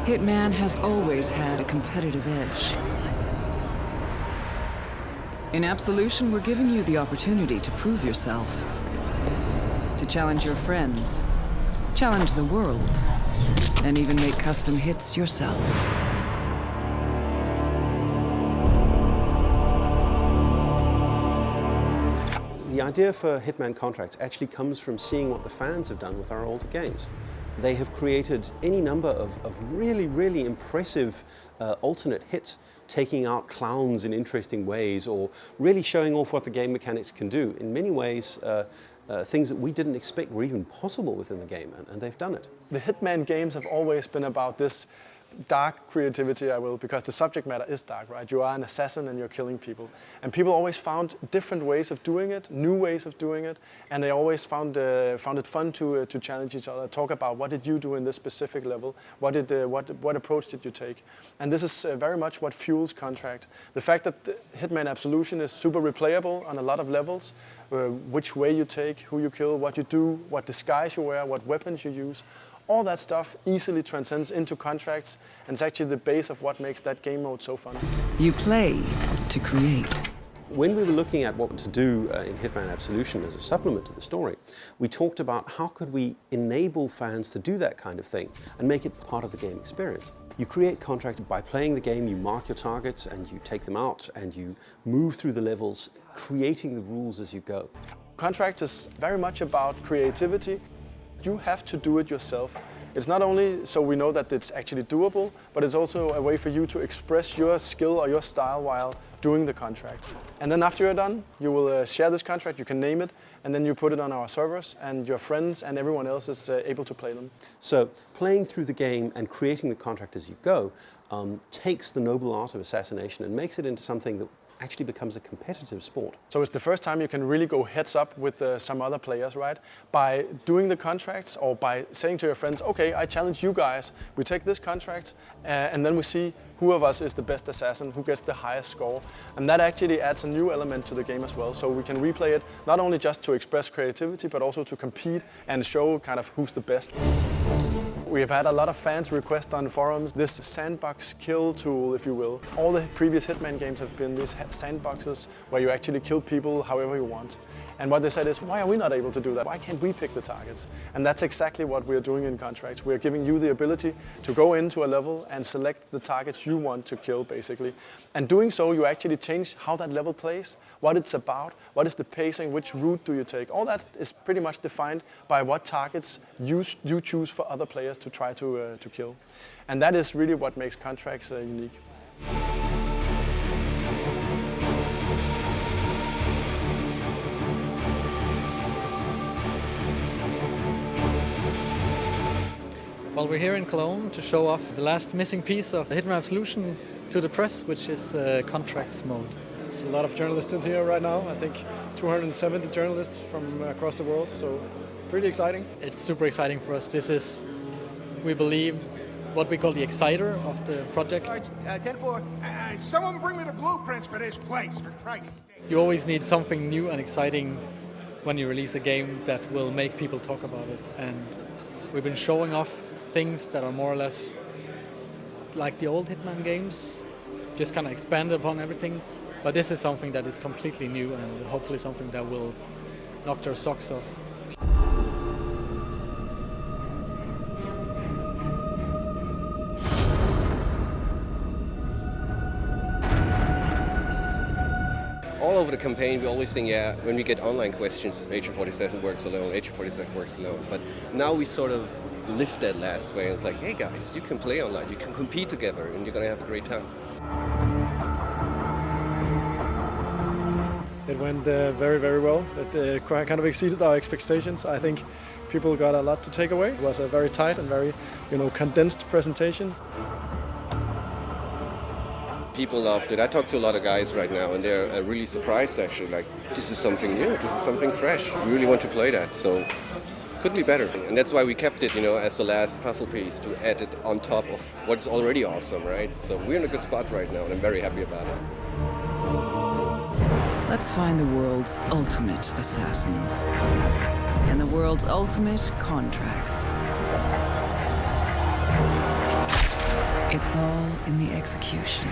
Hitman has always had a competitive edge. In Absolution, we're giving you the opportunity to prove yourself, to challenge your friends, challenge the world, and even make custom hits yourself. The idea for Hitman contracts actually comes from seeing what the fans have done with our older games. They have created any number of really impressive alternate hits, taking out clowns in interesting ways or really showing off what the game mechanics can do. In many ways, things that we didn't expect were even possible within the game, and they've done it. The Hitman games have always been about this dark creativity, because the subject matter is dark, right? You are an assassin and you're killing people. And people always found different ways of doing it, new ways of doing it, and they always found it fun to challenge each other, talk about what did you do in this specific level, what approach did you take. And this is very much what fuels Contract. The fact that the Hitman Absolution is super replayable on a lot of levels, which way you take, who you kill, what you do, what disguise you wear, what weapons you use, all that stuff easily transcends into Contracts, and it's actually the base of what makes that game mode so fun. You play to create. When we were looking at what to do in Hitman Absolution as a supplement to the story, we talked about how could we enable fans to do that kind of thing and make it part of the game experience. You create Contracts by playing the game, you mark your targets and you take them out and you move through the levels, creating the rules as you go. Contracts is very much about creativity. You have to do it yourself. It's not only so we know that it's actually doable, but it's also a way for you to express your skill or your style while doing the contract. And then after you're done, you will share this contract, you can name it, and then you put it on our servers, and your friends and everyone else is able to play them. So playing through the game and creating the contract as you go takes the noble art of assassination and makes it into something that actually becomes a competitive sport. So it's the first time you can really go heads up with some other players, right? By doing the contracts or by saying to your friends, okay, I challenge you guys, we take this contract and then we see who of us is the best assassin, who gets the highest score. And that actually adds a new element to the game as well. So we can replay it not only just to express creativity, but also to compete and show kind of who's the best. We have had a lot of fans request on forums this sandbox kill tool, if you will. All the previous Hitman games have been these sandboxes where you actually kill people however you want. And what they said is, why are we not able to do that? Why can't we pick the targets? And that's exactly what we're doing in Contracts. We're giving you the ability to go into a level and select the targets you want to kill, basically. And doing so, you actually change how that level plays, what it's about, what is the pacing, which route do you take. All that is pretty much defined by what targets you choose for other players to try to kill. And that is really what makes Contracts unique. Well, we're here in Cologne to show off the last missing piece of Hitman Absolution to the press, which is Contracts mode. There's a lot of journalists in here right now. I think 270 journalists from across the world, so pretty exciting. It's super exciting for us. This is, we believe, what we call the exciter of the project. 10-4. Someone bring me the blueprints for this place, for Christ's sake. You always need something new and exciting when you release a game that will make people talk about it. And we've been showing off things that are more or less like the old Hitman games, just kind of expanded upon everything. But this is something that is completely new and hopefully something that will knock their socks off. All over the campaign, we always think, yeah, when we get online questions, Agent 47 works alone, Agent 47 works alone. But now we sort of lift that last way and it's like, hey guys, you can play online, you can compete together and you're going to have a great time. It went very, very well. It kind of exceeded our expectations. I think people got a lot to take away. It was a very tight and very, condensed presentation. People loved it. I talked to a lot of guys right now and they're really surprised actually, like, this is something new, this is something fresh. We really want to play that, so couldn't be better. And that's why we kept it, as the last puzzle piece to add it on top of what's already awesome, right? So we're in a good spot right now and I'm very happy about it. Let's find the world's ultimate assassins and the world's ultimate contracts. It's all in the execution.